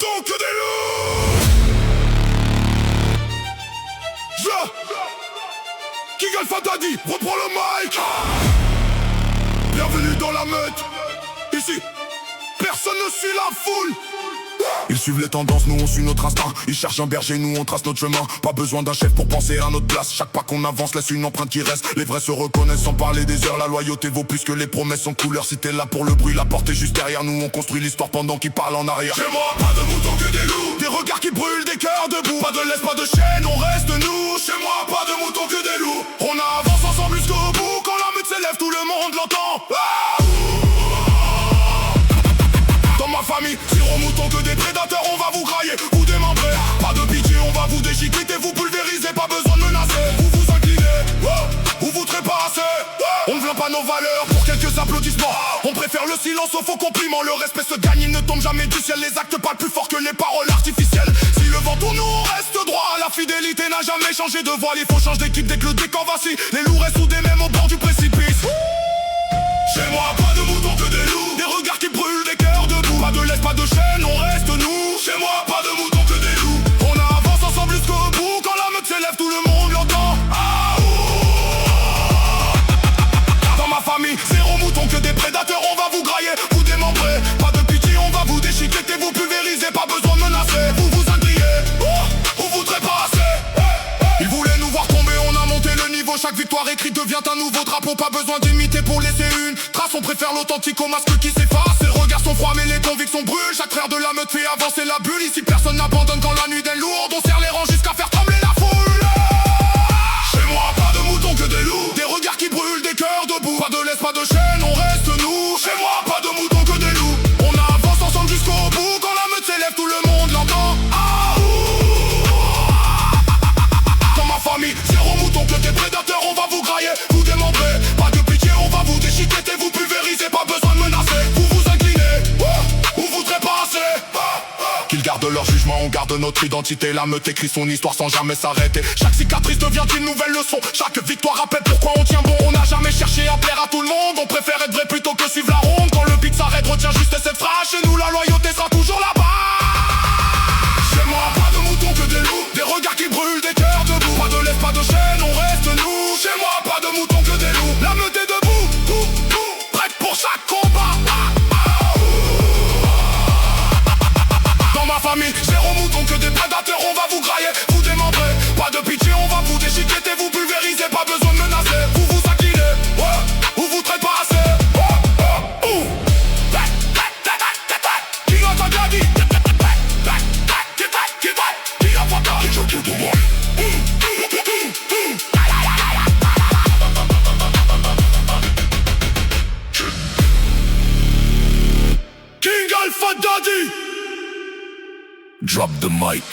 moutons, que des loups. King Alpha Daddy, reprends le mic. Bienvenue dans la meute. Ici, personne ne suit la foule. Ils suivent les tendances, nous on suit notre instinct. Ils cherchent un berger, nous on trace notre chemin. Pas besoin d'un chef pour penser à notre place. Chaque pas qu'on avance laisse une empreinte qui reste. Les vrais se reconnaissent sans parler des heures. La loyauté vaut plus que les promesses en couleur. Si t'es là pour le bruit, la porte est juste derrière nous. On construit l'histoire pendant qu'ils parlent en arrière. Chez moi, pas de moutons que des loups. Des regards qui brûlent, des cœurs debout. Pas de laisse, pas de chaîne, on reste nous. Chez moi, pas de moutons que des loups. On avance ensemble jusqu'au bout. Quand la meute s'élève, tout le monde l'entend. Dans ma famille, zéro mouton que des prédateurs, on va vous grailler, vous démembrer. Pas de pitié, on va vous déchiqueter, vous pulvériser, pas besoin de menacer. Vous vous inclinez, ou vous trépassez. On ne veut pas nos valeurs pour quelques applaudissements. On préfère le silence aux faux compliments. Le respect se gagne, il ne tombe jamais du ciel. Les actes parlent plus fort que les paroles artificielles. Si le vent tourne, nous on reste droit. La fidélité n'a jamais changé de voile. Il faut changer d'équipe dès que le décor vacille. Les loups restent soudés même au bord du précipice. Chez moi, pas de moutons que des loups. Des regards qui brûlent, des cœurs debout. Pas de laisse, pas de chaîne, on reste nous. Chez moi, pas de moutons que des loups. On avance ensemble jusqu'au bout. Quand la meute s'élève, tout le monde l'entend. Dans ma famille, zéro mouton que des prédateurs. On va vous grailler, vous démembrer. Pas de pitié, on va vous déchiqueter, vous pulvériser. Pas besoin de menacer, vous vous inclinez, ou vous trépassez. Ils voulaient nous voir tomber, on a monté le niveau. Chaque victoire écrite devient un nouveau drapeau. Pas besoin d'imiter pour laisser une trace. On préfère l'authentique au masque qui s'efface. Les regards sont froids mais les convictions brûlent. Chaque frère de la meute fait avancer la bulle. Ici personne n'abandonne quand la nuit est lourde. On serre les rangs jusqu'à faire trembler la foule. Chez moi pas de moutons que des loups. Des regards qui brûlent, des cœurs debout. Pas de laisse, pas de chaîne, on reste nous. Chez moi pas de moutons que des loups. On avance ensemble jusqu'au bout. Quand la meute s'élève, tout le monde l'entend. Dans ma famille, zéro mouton que des prédateurs. On va vous grailler, vous démembrer. Pas de pitié, on va vous déchiqueter, vous pulvériser. Pas besoin de menacer, vous vous inclinez, ou vous trépassez. Qu'ils gardent leur jugement, on garde notre identité. La meute écrit son histoire sans jamais s'arrêter. Chaque cicatrice devient une nouvelle leçon. Chaque victoire rappelle pourquoi on tient bon. On n'a jamais cherché à plaire à tout le monde. On préfère être vrai plutôt que suivre la ronde. Quand le beat s'arrête, retiens juste cette phrase. Chez nous la loyauté sera toujours là-bas. Chez moi pas de moutons que des loups. Des regards qui brûlent, des cœurs debout. Pas de laisse, pas de chaîne, on reste nous. Chez moi pas de moutons que des loups. La meute est debout, prête pour chaque combat. Dans ma famille, zéro mouton que des prédateurs. On va vous grailler, vous démembrer. Pas de pitié, on va vous déchiqueter, vous pulvériser. Pas besoin de menacer, vous vous inclinez, ou vous trépassez. King Alpha Daddy. King Alpha Daddy. Drop the mic.